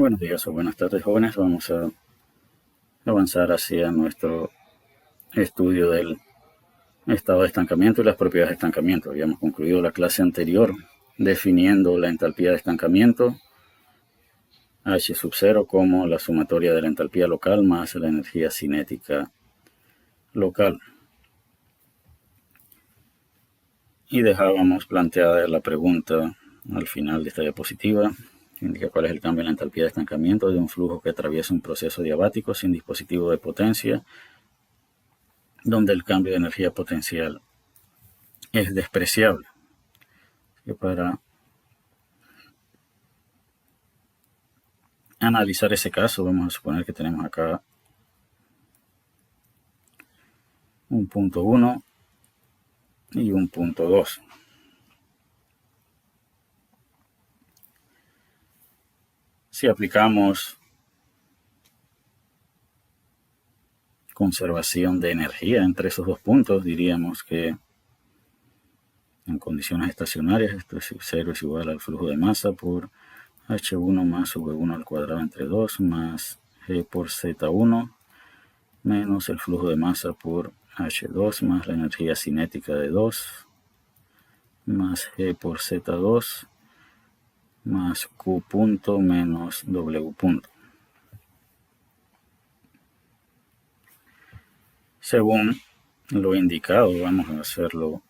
Buenos días o buenas tardes, jóvenes. Vamos a avanzar hacia nuestro estudio del estado de estancamiento y las propiedades de estancamiento. Habíamos concluido la clase anterior definiendo la entalpía de estancamiento, H sub 0, como la sumatoria de la entalpía local más la energía cinética local. Y dejábamos planteada la pregunta al final de esta diapositiva, que indica cuál es el cambio en la entalpía de estancamiento de un flujo que atraviesa un proceso diabático sin dispositivo de potencia, donde el cambio de energía potencial es despreciable. Que para analizar ese caso, vamos a suponer que tenemos acá un punto 1 y un punto 2. Si aplicamos conservación de energía entre esos dos puntos, diríamos que en condiciones estacionarias esto es 0 es igual al flujo de masa por H1 más V1 al cuadrado entre 2 más G por Z1 menos el flujo de masa por H2 más la energía cinética de 2 más G por Z2 más Q punto menos W punto. Según lo indicado, vamos a hacerlo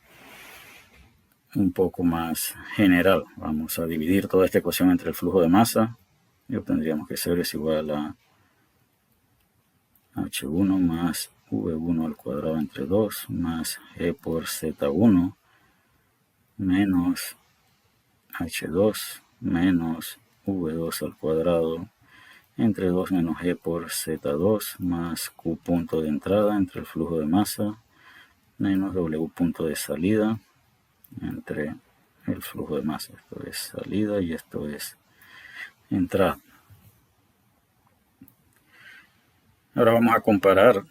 un poco más general. Vamos a dividir toda esta ecuación entre el flujo de masa y obtendríamos que 0 es igual a H1 más V1 al cuadrado entre 2 más G por Z1 menos H2 menos V2 al cuadrado entre 2 menos G por Z2 más Q punto de entrada entre el flujo de masa menos W punto de salida entre el flujo de masa. Esto es salida y esto es entrada. Ahora vamos a comparar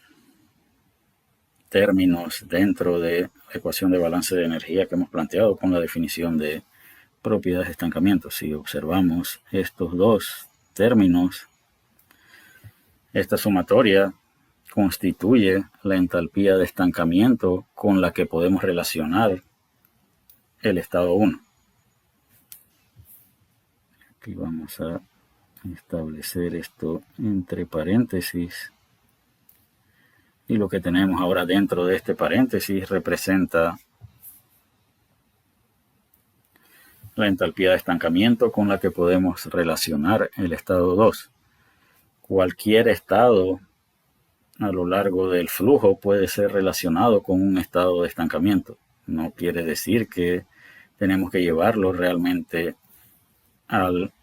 términos dentro de la ecuación de balance de energía que hemos planteado con la definición de propiedades de estancamiento. Si observamos estos dos términos, esta sumatoria constituye la entalpía de estancamiento con la que podemos relacionar el estado 1. Aquí vamos a establecer esto entre paréntesis. Y lo que tenemos ahora dentro de este paréntesis representa la entalpía de estancamiento con la que podemos relacionar el estado 2. Cualquier estado a lo largo del flujo puede ser relacionado con un estado de estancamiento. No quiere decir que tenemos que llevarlo realmente al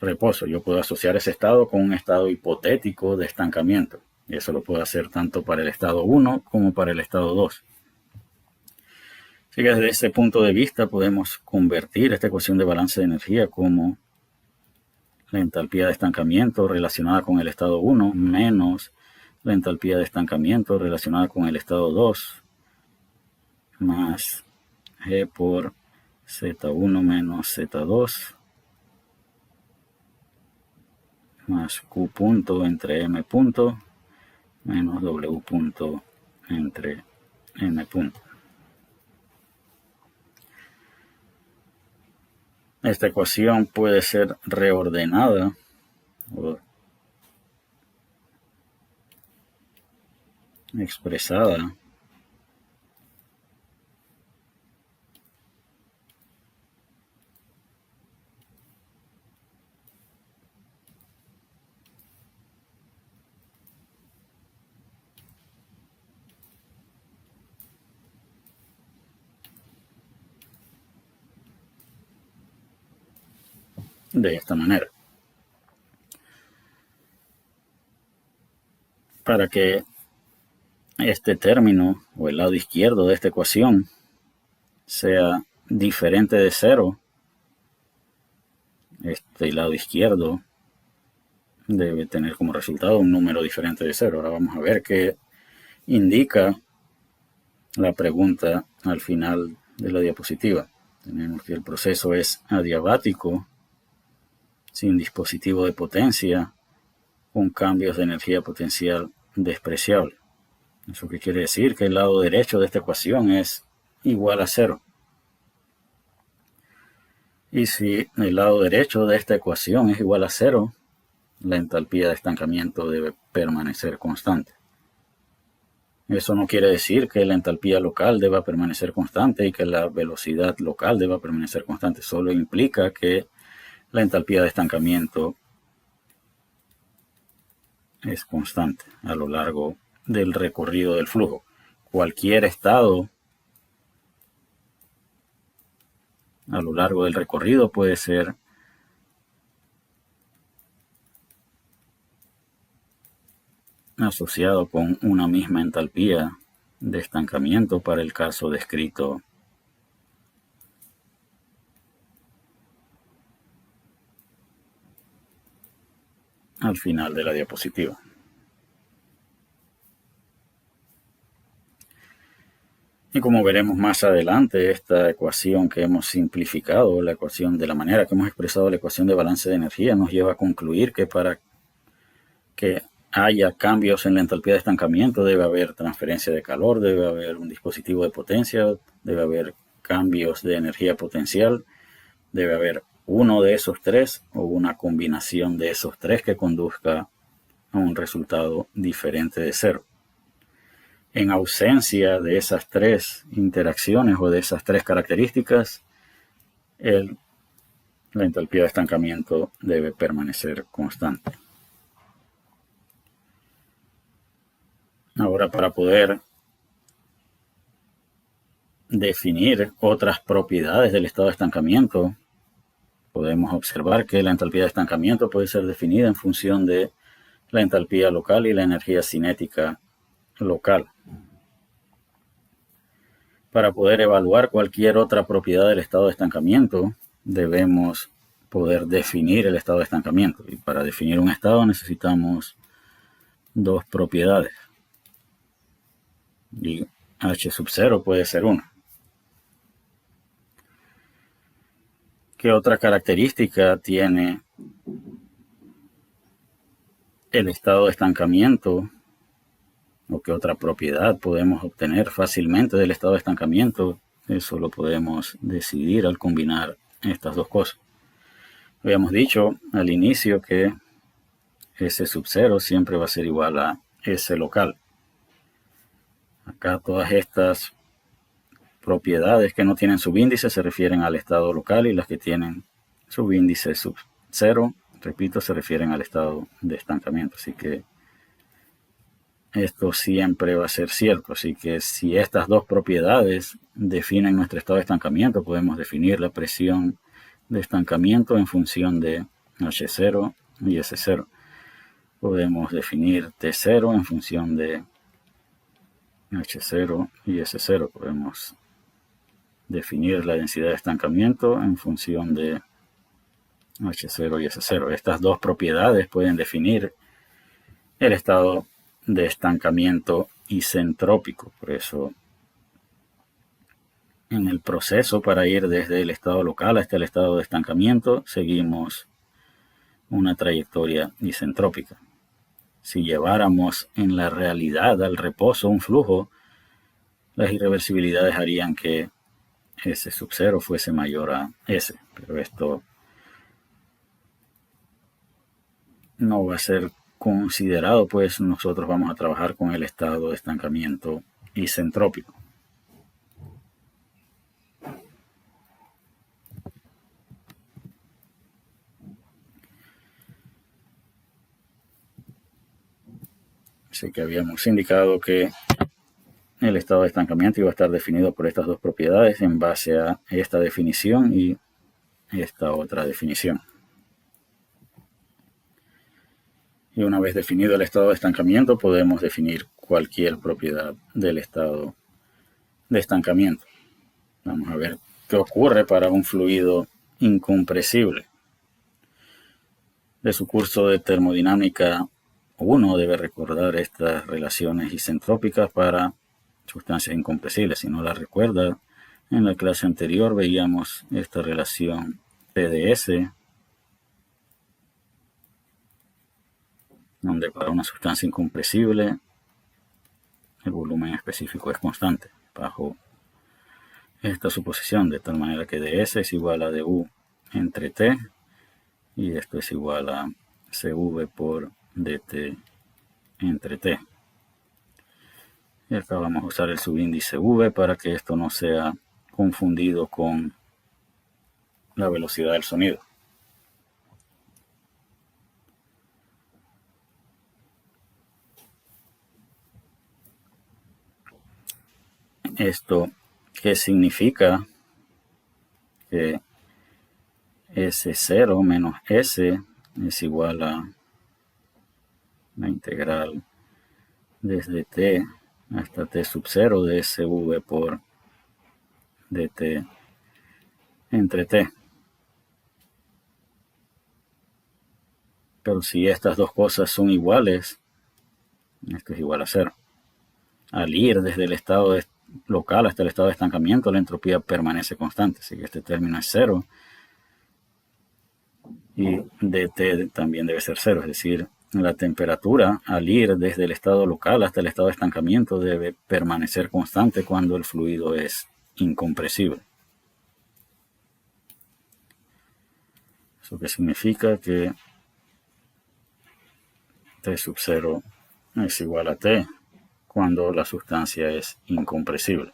reposo. Yo puedo asociar ese estado con un estado hipotético de estancamiento. Y eso lo puedo hacer tanto para el estado 1 como para el estado 2. Así que desde ese punto de vista podemos convertir esta ecuación de balance de energía como la entalpía de estancamiento relacionada con el estado 1 menos la entalpía de estancamiento relacionada con el estado 2 más G por Z1 menos Z2 más Q punto entre M punto menos W punto entre M punto. Esta ecuación puede ser reordenada o expresada de esta manera. Para que este término o el lado izquierdo de esta ecuación sea diferente de 0, este lado izquierdo debe tener como resultado un número diferente de 0. Ahora vamos a ver qué indica la pregunta al final de la diapositiva. Tenemos que el proceso es adiabático sin dispositivo de potencia, con cambios de energía potencial despreciable. ¿Eso qué quiere decir? Que el lado derecho de esta ecuación es igual a cero. Y si el lado derecho de esta ecuación es igual a cero, la entalpía de estancamiento debe permanecer constante. Eso no quiere decir que la entalpía local deba permanecer constante y que la velocidad local deba permanecer constante. Solo implica que la entalpía de estancamiento es constante a lo largo del recorrido del flujo. Cualquier estado a lo largo del recorrido puede ser asociado con una misma entalpía de estancamiento para el caso descrito al final de la diapositiva. Y como veremos más adelante, esta ecuación que hemos simplificado, la ecuación de la manera que hemos expresado la ecuación de balance de energía, nos lleva a concluir que para que haya cambios en la entalpía de estancamiento debe haber transferencia de calor, debe haber un dispositivo de potencia, debe haber cambios de energía potencial, debe haber uno de esos tres o una combinación de esos tres que conduzca a un resultado diferente de cero. En ausencia de esas tres interacciones o de esas tres características, la entalpía de estancamiento debe permanecer constante. Ahora, para poder definir otras propiedades del estado de estancamiento, podemos observar que la entalpía de estancamiento puede ser definida en función de la entalpía local y la energía cinética local. Para poder evaluar cualquier otra propiedad del estado de estancamiento, debemos poder definir el estado de estancamiento. Y para definir un estado necesitamos dos propiedades. Y H sub 0 puede ser una. ¿Qué otra característica tiene el estado de estancamiento? ¿O qué otra propiedad podemos obtener fácilmente del estado de estancamiento? Eso lo podemos decidir al combinar estas dos cosas. Habíamos dicho al inicio que S sub 0 siempre va a ser igual a S local. Acá todas estas propiedades que no tienen subíndice se refieren al estado local y las que tienen subíndice sub 0, repito, se refieren al estado de estancamiento. Así que esto siempre va a ser cierto. Así que si estas dos propiedades definen nuestro estado de estancamiento, podemos definir la presión de estancamiento en función de H0 y S0. Podemos definir T0 en función de H0 y S0. Podemos definir la densidad de estancamiento en función de H0 y S0. Estas dos propiedades pueden definir el estado de estancamiento isentrópico. Por eso, en el proceso para ir desde el estado local hasta el estado de estancamiento, seguimos una trayectoria isentrópica. Si lleváramos en la realidad al reposo un flujo, las irreversibilidades harían que S sub 0 fuese mayor a S, pero esto no va a ser considerado, pues nosotros vamos a trabajar con el estado de estancamiento isentrópico. Así que habíamos indicado que el estado de estancamiento iba a estar definido por estas dos propiedades en base a esta definición y esta otra definición. Y una vez definido el estado de estancamiento, podemos definir cualquier propiedad del estado de estancamiento. Vamos a ver qué ocurre para un fluido incompresible. De su curso de termodinámica 1 debe recordar estas relaciones isentrópicas para sustancias incompresibles. Si no la recuerda, en la clase anterior veíamos esta relación PdS donde para una sustancia incompresible el volumen específico es constante, bajo esta suposición, de tal manera que ds es igual a du entre t, y esto es igual a cv por dt entre t. Y acá vamos a usar el subíndice v para que esto no sea confundido con la velocidad del sonido. ¿Esto qué significa? Que S0 menos S es igual a la integral desde t hasta t sub 0 de SV por dt entre t. Pero si estas dos cosas son iguales, esto es igual a 0. Al ir desde el estado local hasta el estado de estancamiento, la entropía permanece constante, así que este término es 0. Y dt también debe ser 0, es decir, la temperatura al ir desde el estado local hasta el estado de estancamiento debe permanecer constante cuando el fluido es incompresible. Eso que significa que T sub 0 es igual a T cuando la sustancia es incompresible.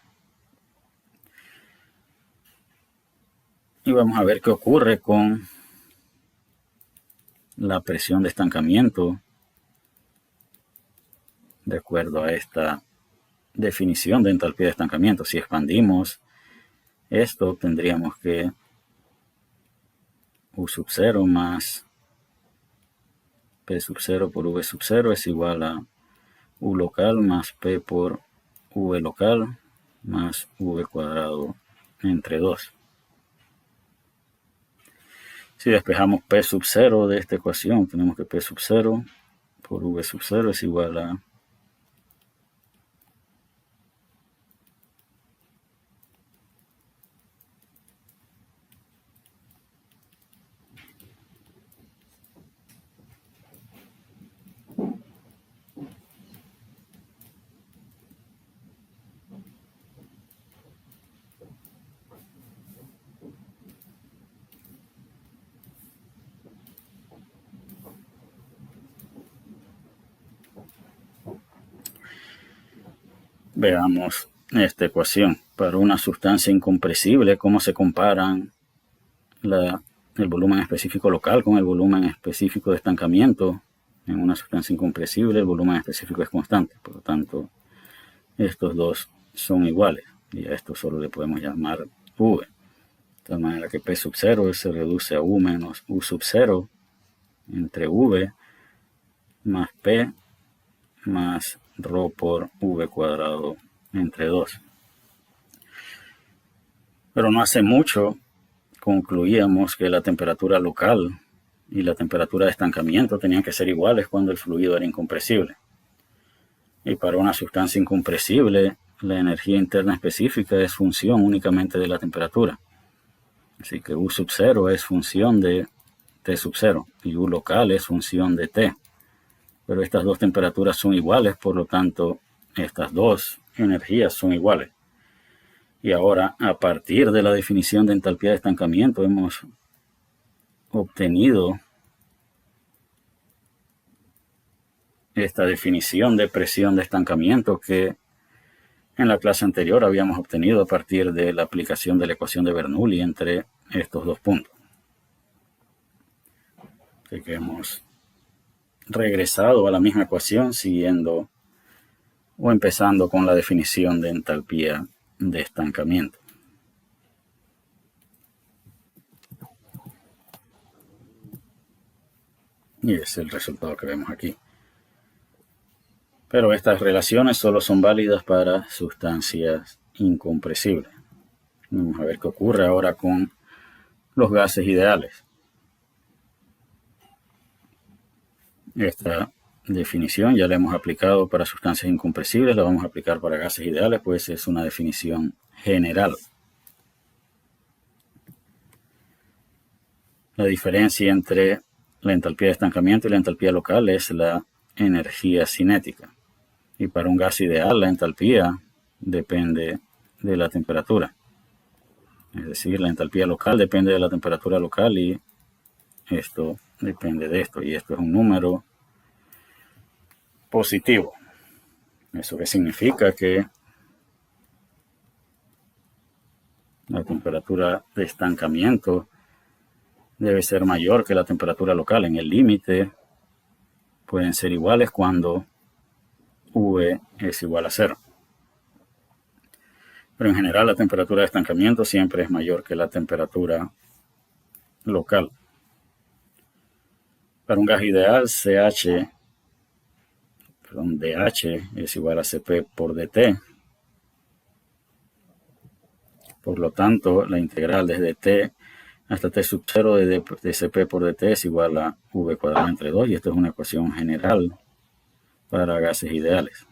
Y vamos a ver qué ocurre con la presión de estancamiento de acuerdo a esta definición de entalpía de estancamiento. Si expandimos esto, tendríamos que U sub 0 más P sub 0 por V sub 0 es igual a U local más P por V local más V cuadrado entre 2. Si despejamos P sub 0 de esta ecuación, tenemos que P sub 0 por V sub 0 es igual a veamos esta ecuación. Para una sustancia incompresible, ¿cómo se comparan el volumen específico local con el volumen específico de estancamiento? En una sustancia incompresible, el volumen específico es constante. Por lo tanto, estos dos son iguales. Y a esto solo le podemos llamar V. De tal manera que P sub 0 se reduce a U menos U sub 0 entre V más P más ρ por V cuadrado entre 2. Pero no hace mucho concluíamos que la temperatura local y la temperatura de estancamiento tenían que ser iguales cuando el fluido era incompresible. Y para una sustancia incompresible, la energía interna específica es función únicamente de la temperatura. Así que U sub 0 es función de T sub 0 y U local es función de T. Pero estas dos temperaturas son iguales, por lo tanto, estas dos energías son iguales. Y ahora, a partir de la definición de entalpía de estancamiento, hemos obtenido esta definición de presión de estancamiento que en la clase anterior habíamos obtenido a partir de la aplicación de la ecuación de Bernoulli entre estos dos puntos. Así que hemos regresado a la misma ecuación siguiendo o empezando con la definición de entalpía de estancamiento. Y es el resultado que vemos aquí. Pero estas relaciones solo son válidas para sustancias incompresibles. Vamos a ver qué ocurre ahora con los gases ideales. Esta definición ya la hemos aplicado para sustancias incompresibles, la vamos a aplicar para gases ideales, pues es una definición general. La diferencia entre la entalpía de estancamiento y la entalpía local es la energía cinética. Y para un gas ideal, la entalpía depende de la temperatura. Es decir, la entalpía local depende de la temperatura local y esto depende de esto. Y esto es un número positivo. ¿Eso qué significa? Que la temperatura de estancamiento debe ser mayor que la temperatura local. En el límite pueden ser iguales cuando V es igual a 0. Pero en general la temperatura de estancamiento siempre es mayor que la temperatura local. Para un gas ideal, dH es igual a Cp por dt. Por lo tanto, la integral desde T hasta T sub 0 de Cp por dt es igual a V cuadrado entre 2. Y esto es una ecuación general para gases ideales.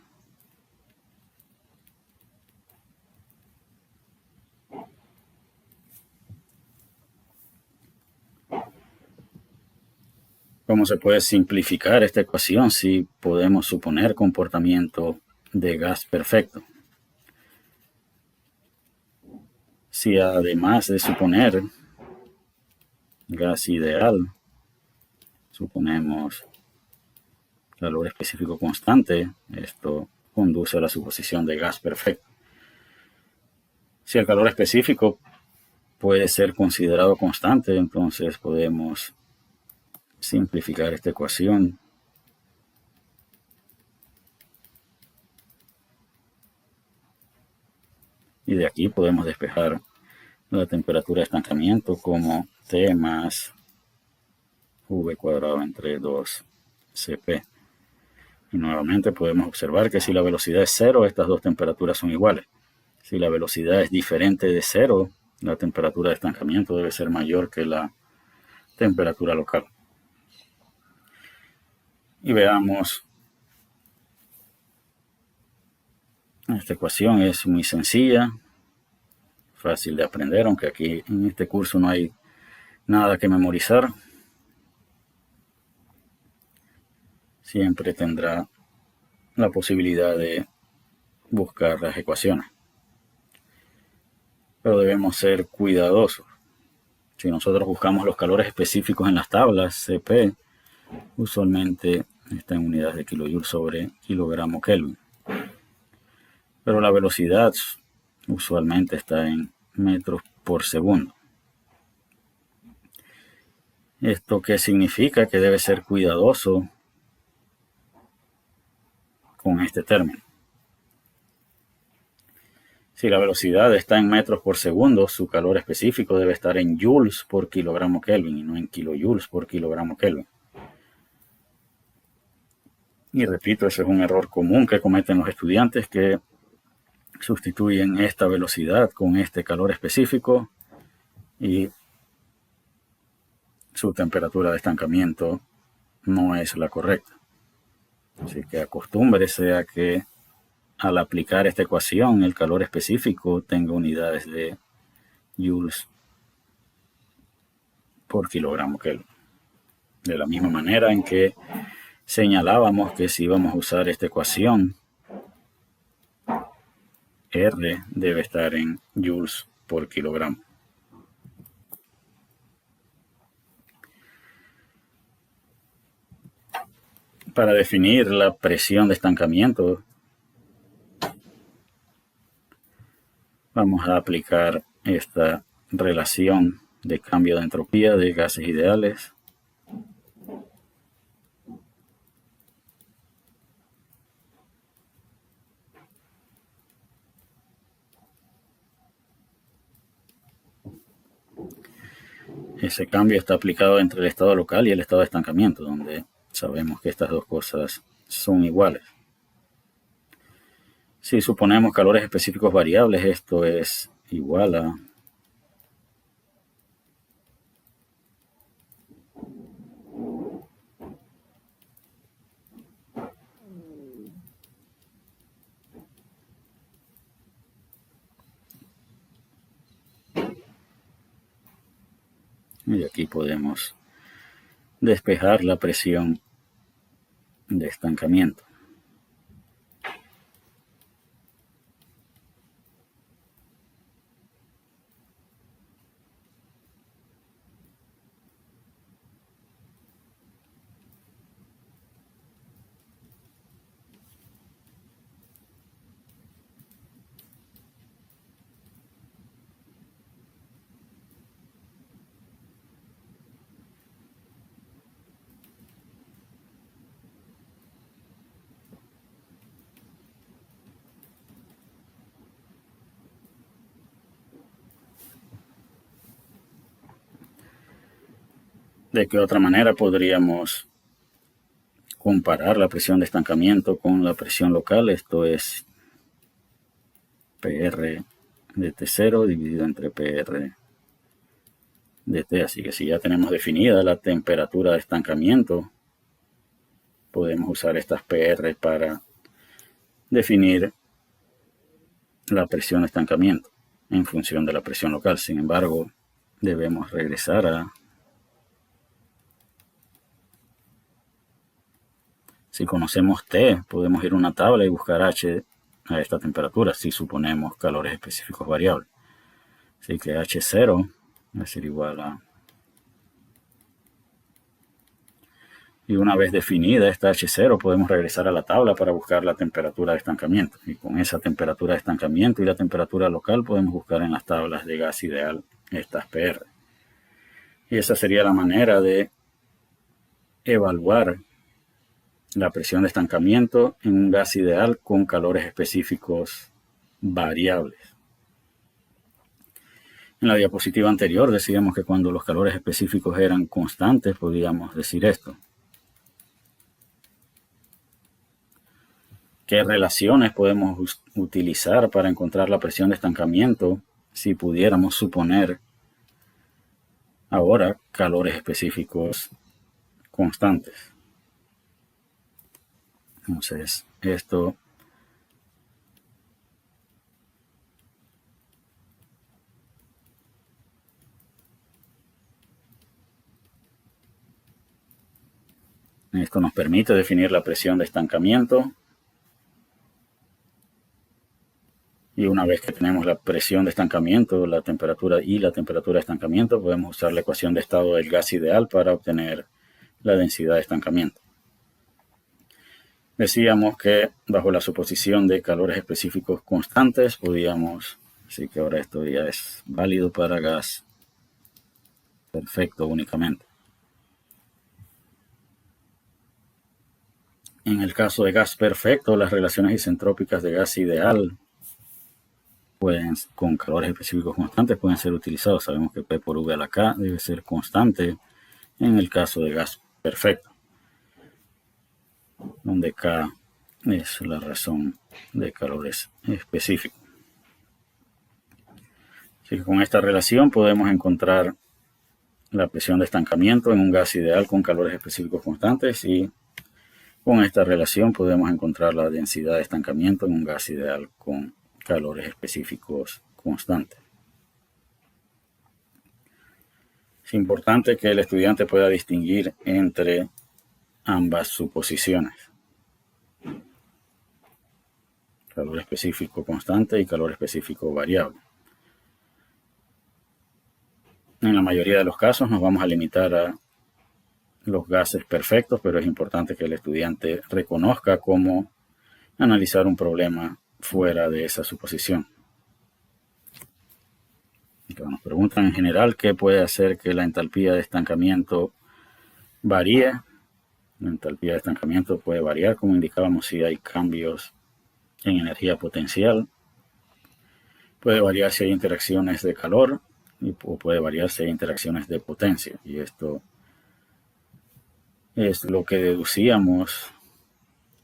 ¿Cómo se puede simplificar esta ecuación si podemos suponer comportamiento de gas perfecto? Si además de suponer gas ideal, suponemos calor específico constante, esto conduce a la suposición de gas perfecto. Si el calor específico puede ser considerado constante, entonces podemos simplificar esta ecuación. Y de aquí podemos despejar la temperatura de estancamiento como T más V cuadrado entre 2 Cp. Y nuevamente podemos observar que si la velocidad es 0, estas dos temperaturas son iguales. Si la velocidad es diferente de 0, la temperatura de estancamiento debe ser mayor que la temperatura local. Y veamos, esta ecuación es muy sencilla, fácil de aprender, aunque aquí en este curso no hay nada que memorizar. Siempre tendrá la posibilidad de buscar las ecuaciones. Pero debemos ser cuidadosos. Si nosotros buscamos los calores específicos en las tablas, Cp usualmente está en unidades de kilojoules sobre kilogramo Kelvin. Pero la velocidad usualmente está en metros por segundo. ¿Esto qué significa? Que debe ser cuidadoso con este término. Si la velocidad está en metros por segundo, su calor específico debe estar en joules por kilogramo Kelvin y no en kilojoules por kilogramo Kelvin. Y repito, ese es un error común que cometen los estudiantes, que sustituyen esta velocidad con este calor específico y su temperatura de estancamiento no es la correcta. Así que acostúmbrese a que al aplicar esta ecuación el calor específico tenga unidades de joules por kilogramo Kelvin. De la misma manera en que señalábamos que si íbamos a usar esta ecuación, R debe estar en joules por kilogramo. Para definir la presión de estancamiento, vamos a aplicar esta relación de cambio de entropía de gases ideales. Ese cambio está aplicado entre el estado local y el estado de estancamiento, donde sabemos que estas dos cosas son iguales. Si suponemos calores específicos variables, esto es igual a y aquí podemos despejar la presión de estancamiento. ¿De qué otra manera podríamos comparar la presión de estancamiento con la presión local? Esto es PR de T0 dividido entre PR de T. Así que si ya tenemos definida la temperatura de estancamiento, podemos usar estas PR para definir la presión de estancamiento en función de la presión local. Sin embargo, debemos regresar a... Si conocemos T, podemos ir a una tabla y buscar H a esta temperatura si suponemos calores específicos variables. Así que H0 va a ser igual a... Y una vez definida esta H0, podemos regresar a la tabla para buscar la temperatura de estancamiento. Y con esa temperatura de estancamiento y la temperatura local podemos buscar en las tablas de gas ideal estas PR. Y esa sería la manera de evaluar la presión de estancamiento en un gas ideal con calores específicos variables. En la diapositiva anterior decíamos que cuando los calores específicos eran constantes, podíamos decir esto. ¿Qué relaciones podemos utilizar para encontrar la presión de estancamiento si pudiéramos suponer ahora calores específicos constantes? Entonces, esto nos permite definir la presión de estancamiento. Y una vez que tenemos la presión de estancamiento, la temperatura y la temperatura de estancamiento, podemos usar la ecuación de estado del gas ideal para obtener la densidad de estancamiento. Decíamos que bajo la suposición de calores específicos constantes podíamos, así que ahora esto ya es válido para gas perfecto únicamente. En el caso de gas perfecto, las relaciones isentrópicas de gas ideal con calores específicos constantes pueden ser utilizados. Sabemos que P por V a la K debe ser constante en el caso de gas perfecto, donde K es la razón de calores específicos. Así que con esta relación podemos encontrar la presión de estancamiento en un gas ideal con calores específicos constantes, y con esta relación podemos encontrar la densidad de estancamiento en un gas ideal con calores específicos constantes. Es importante que el estudiante pueda distinguir entre ambas suposiciones: calor específico constante y calor específico variable. En la mayoría de los casos nos vamos a limitar a los gases perfectos, pero es importante que el estudiante reconozca cómo analizar un problema fuera de esa suposición. Nos preguntan en general qué puede hacer que la entalpía de estancamiento varíe. La entalpía de estancamiento puede variar, como indicábamos, si hay cambios en energía potencial. Puede variar si hay interacciones de calor, o puede variar si hay interacciones de potencia. Y esto es lo que deducíamos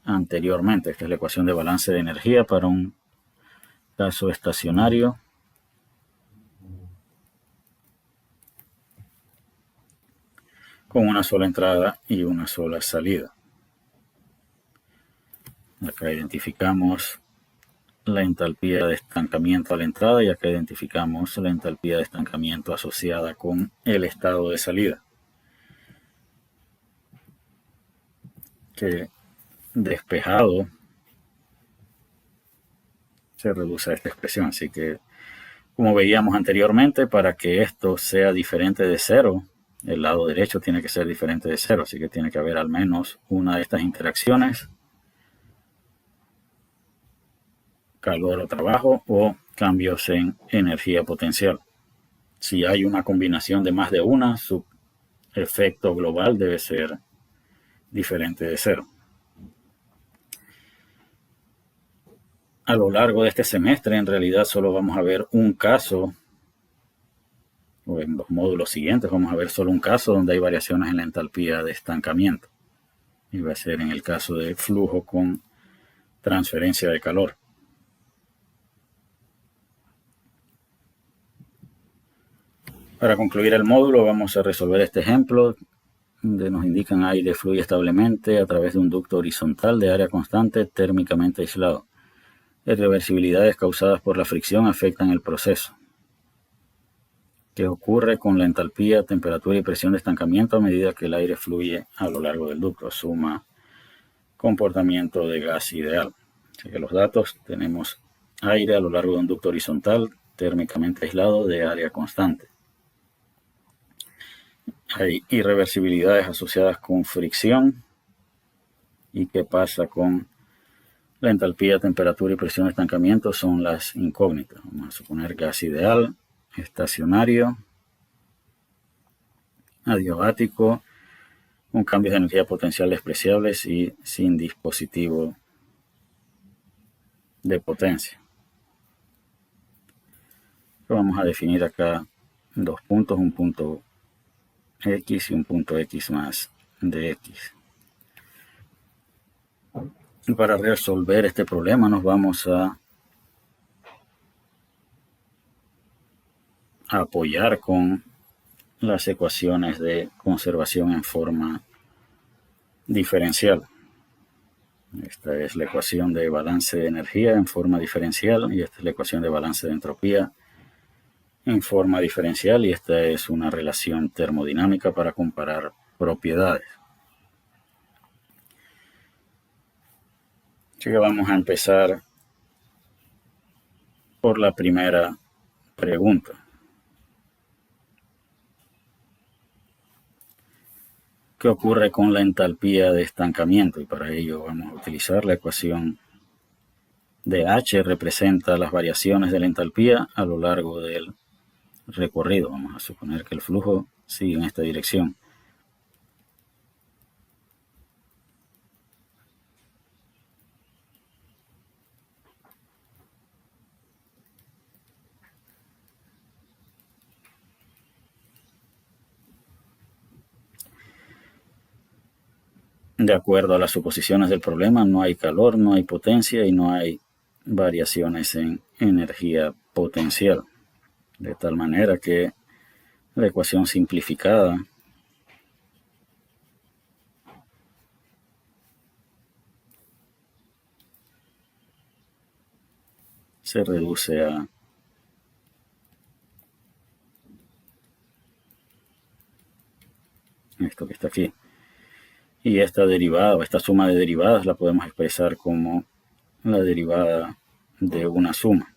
anteriormente. Esta es la ecuación de balance de energía para un caso estacionario. Con una sola entrada y una sola salida. Acá identificamos la entalpía de estancamiento a la entrada, y acá identificamos la entalpía de estancamiento asociada con el estado de salida, que despejado, se reduce a esta expresión. Así que, como veíamos anteriormente, para que esto sea diferente de cero, el lado derecho tiene que ser diferente de cero. Así que tiene que haber al menos una de estas interacciones, calor o trabajo, o cambios en energía potencial. Si hay una combinación de más de una, su efecto global debe ser diferente de cero. A lo largo de este semestre, en realidad, solo vamos a ver un caso, o en los módulos siguientes vamos a ver solo un caso donde hay variaciones en la entalpía de estancamiento. Y va a ser en el caso de flujo con transferencia de calor. Para concluir el módulo, vamos a resolver este ejemplo donde nos indican aire fluye establemente a través de un ducto horizontal de área constante térmicamente aislado. Irreversibilidades causadas por la fricción afectan el proceso. ¿Qué ocurre con la entalpía, temperatura y presión de estancamiento a medida que el aire fluye a lo largo del ducto? Suma comportamiento de gas ideal. Así que los datos: tenemos aire a lo largo de un ducto horizontal térmicamente aislado de área constante. Hay irreversibilidades asociadas con fricción. ¿Y qué pasa con la entalpía, temperatura y presión de estancamiento? Son las incógnitas. Vamos a suponer gas ideal, estacionario, adiabático, con cambios de energía potencial despreciables y sin dispositivo de potencia. Vamos a definir acá dos puntos, un punto X y un punto X más de X. Y para resolver este problema nos vamos a apoyar con las ecuaciones de conservación en forma diferencial. Esta es la ecuación de balance de energía en forma diferencial y esta es la ecuación de balance de entropía en forma diferencial, y esta es una relación termodinámica para comparar propiedades. Así que vamos a empezar por la primera pregunta. ¿Qué ocurre con la entalpía de estancamiento? Y para ello vamos a utilizar la ecuación de H. Representa las variaciones de la entalpía a lo largo del recorrido. Vamos a suponer que el flujo sigue en esta dirección. De acuerdo a las suposiciones del problema, no hay calor, no hay potencia y no hay variaciones en energía potencial. De tal manera que la ecuación simplificada se reduce a esto que está aquí. Y esta derivada, o esta suma de derivadas, la podemos expresar como la derivada de una suma.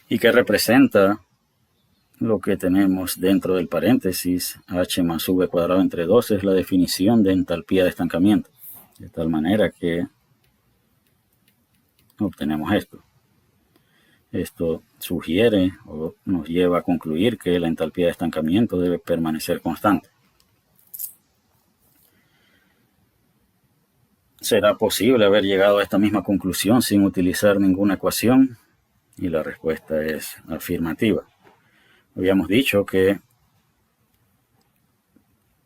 Y que representa lo que tenemos dentro del paréntesis. H más V cuadrado entre 2 es la definición de entalpía de estancamiento. De tal manera que obtenemos esto. Esto sugiere o nos lleva a concluir que la entalpía de estancamiento debe permanecer constante. ¿Será posible haber llegado a esta misma conclusión sin utilizar ninguna ecuación? Y la respuesta es afirmativa. Habíamos dicho que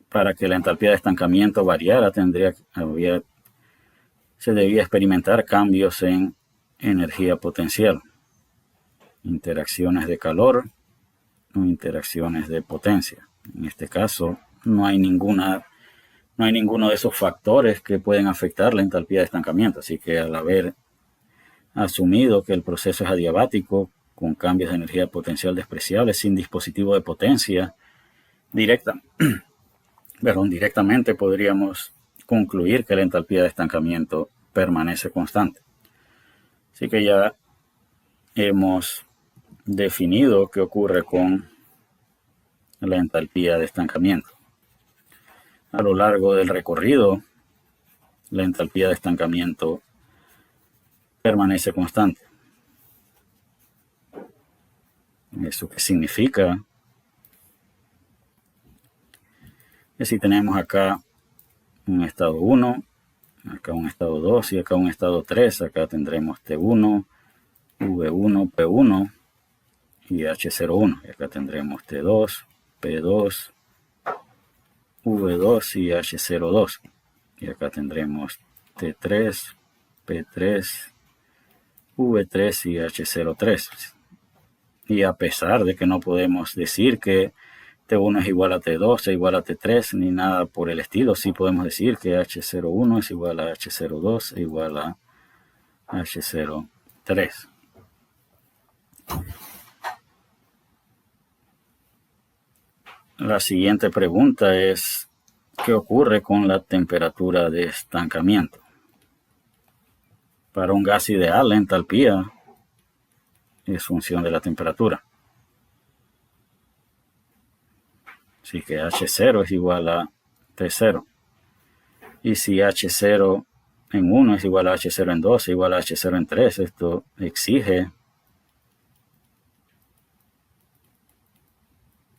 para que la entalpía de estancamiento variara, se debía experimentar cambios en energía potencial, interacciones de calor o interacciones de potencia. En este caso, no hay ninguno de esos factores que pueden afectar la entalpía de estancamiento. Así que al haber asumido que el proceso es adiabático, con cambios de energía potencial despreciables, sin dispositivo de potencia directamente podríamos concluir que la entalpía de estancamiento permanece constante. Así que ya hemos definido qué ocurre con la entalpía de estancamiento. A lo largo del recorrido, la entalpía de estancamiento permanece constante. ¿Eso qué significa? Que si tenemos acá un estado 1, acá un estado 2 y acá un estado 3, acá tendremos T1, V1, P1 y H01. Y acá tendremos T2, P2, V2 y H02. Y acá tendremos T3, P3, V3 y H03. Y a pesar de que no podemos decir que T1 es igual a T2, es igual a T3, ni nada por el estilo, sí podemos decir que H01 es igual a H02, es igual a H03. La siguiente pregunta es, ¿qué ocurre con la temperatura de estancamiento? Para un gas ideal, la entalpía es función de la temperatura. Así que H0 es igual a T0. Y si H0 en 1 es igual a H0 en 2, es igual a H0 en 3, esto exige,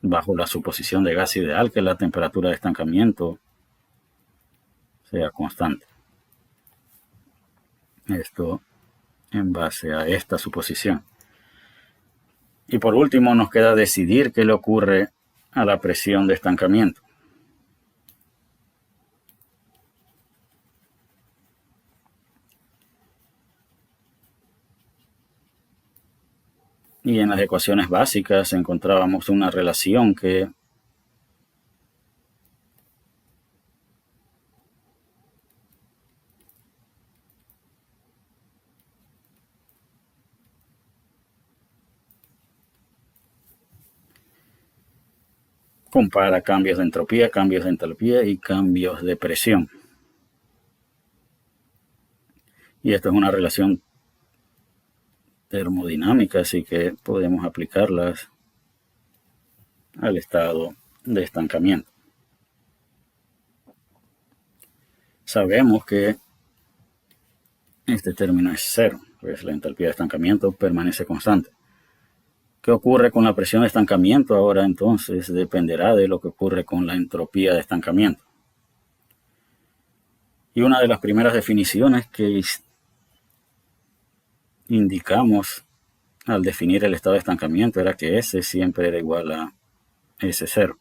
bajo la suposición de gas ideal, que la temperatura de estancamiento sea constante. Esto en base a esta suposición. Y por último nos queda decidir qué le ocurre a la presión de estancamiento. Y en las ecuaciones básicas encontrábamos una relación que compara cambios de entropía, cambios de entalpía y cambios de presión. Y esto es una relación termodinámica, así que podemos aplicarlas al estado de estancamiento. Sabemos que este término es cero, pues la entalpía de estancamiento permanece constante. ¿Qué ocurre con la presión de estancamiento? Ahora entonces dependerá de lo que ocurre con la entropía de estancamiento. Y una de las primeras definiciones que indicamos al definir el estado de estancamiento era que S siempre era igual a S0.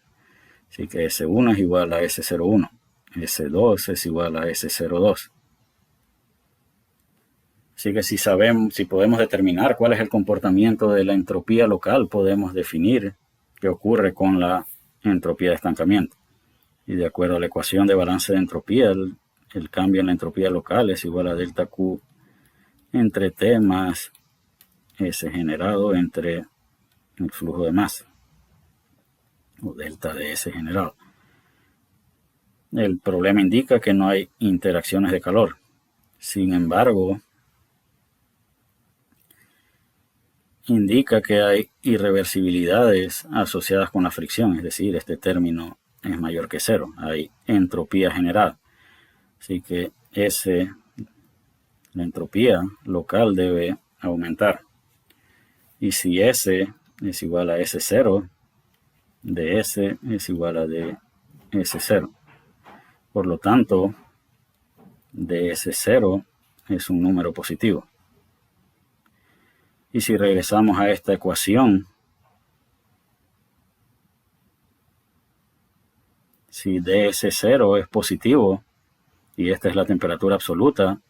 Así que S1 es igual a S01. S2 es igual a S02. Así que si podemos determinar cuál es el comportamiento de la entropía local, podemos definir qué ocurre con la entropía de estancamiento. Y de acuerdo a la ecuación de balance de entropía, el cambio en la entropía local es igual a delta Q entre T más S generado entre el flujo de masa, o delta de S generado. El problema indica que no hay interacciones de calor. Sin embargo, indica que hay irreversibilidades asociadas con la fricción, es decir, este término es mayor que cero, hay entropía generada. Así que la entropía local debe aumentar. Y si S es igual a S0, ds es igual a ds0. Por lo tanto, ds0 es un número positivo. Y si regresamos a esta ecuación, si ds0 es positivo y esta es la temperatura absoluta,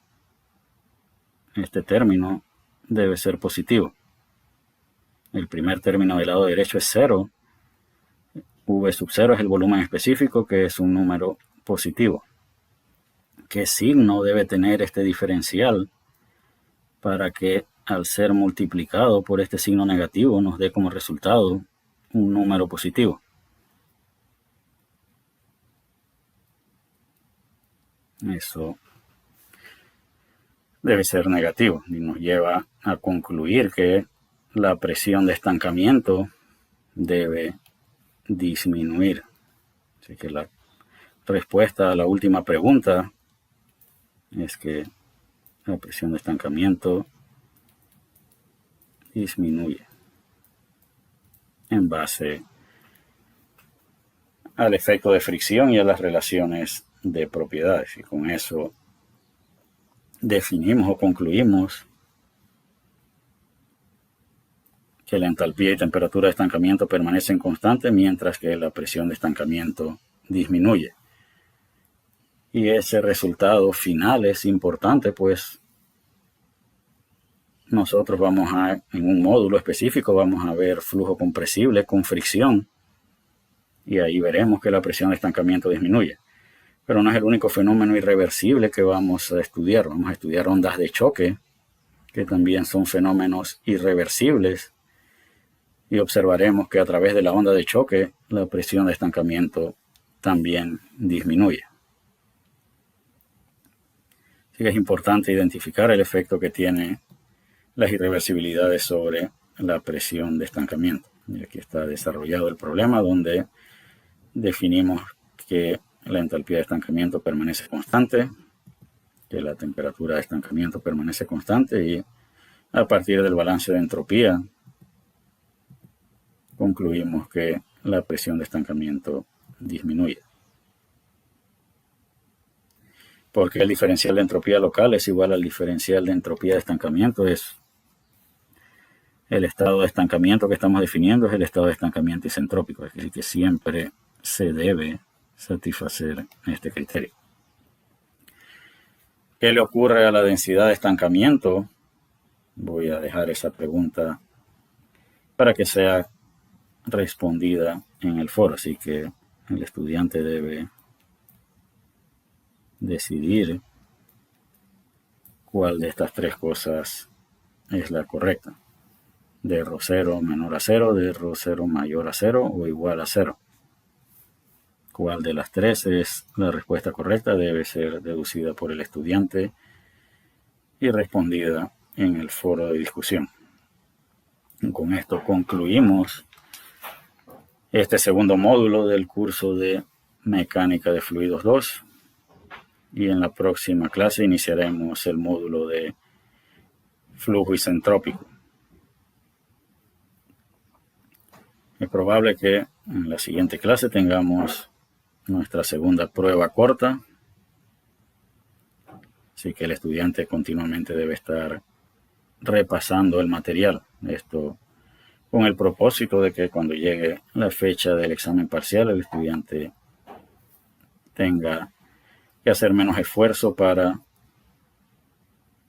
este término debe ser positivo. El primer término del lado derecho es 0. V sub 0 es el volumen específico, que es un número positivo. ¿Qué signo debe tener este diferencial para que al ser multiplicado por este signo negativo nos dé como resultado un número positivo. Eso debe ser negativo y nos lleva a concluir que la presión de estancamiento debe disminuir. Así que la respuesta a la última pregunta es que la presión de estancamiento disminuye en base al efecto de fricción y a las relaciones de propiedades. Y con eso definimos o concluimos que la entalpía y temperatura de estancamiento permanecen constantes mientras que la presión de estancamiento disminuye. Y ese resultado final es importante, pues nosotros en un módulo específico vamos a ver flujo compresible con fricción y ahí veremos que la presión de estancamiento disminuye. Pero no es el único fenómeno irreversible que vamos a estudiar. Vamos a estudiar ondas de choque, que también son fenómenos irreversibles, y observaremos que a través de la onda de choque la presión de estancamiento también disminuye. Así que es importante identificar el efecto que tiene las irreversibilidades sobre la presión de estancamiento. Y aquí está desarrollado el problema donde definimos que la entalpía de estancamiento permanece constante, que la temperatura de estancamiento permanece constante y a partir del balance de entropía concluimos que la presión de estancamiento disminuye. Porque el diferencial de entropía local es igual al diferencial de entropía de estancamiento. Es el estado de estancamiento que estamos definiendo, es el estado de estancamiento isentrópico. Es decir, que siempre se debe satisfacer este criterio. ¿Qué le ocurre a la densidad de estancamiento? Voy a dejar esa pregunta para que sea respondida en el foro, así que el estudiante debe decidir cuál de estas tres cosas es la correcta. De ρ0 menor a 0, de ρ0 mayor a 0 o igual a 0. ¿Cuál de las tres es la respuesta correcta? Debe ser deducida por el estudiante y respondida en el foro de discusión. Con esto concluimos este segundo módulo del curso de Mecánica de Fluidos 2 y en la próxima clase iniciaremos el módulo de flujo isentrópico. Es probable que en la siguiente clase tengamos nuestra segunda prueba corta, así que el estudiante continuamente debe estar repasando el material. Esto con el propósito de que cuando llegue la fecha del examen parcial el estudiante tenga que hacer menos esfuerzo para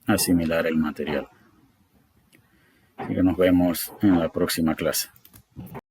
asimilar el material. Así que nos vemos en la próxima clase.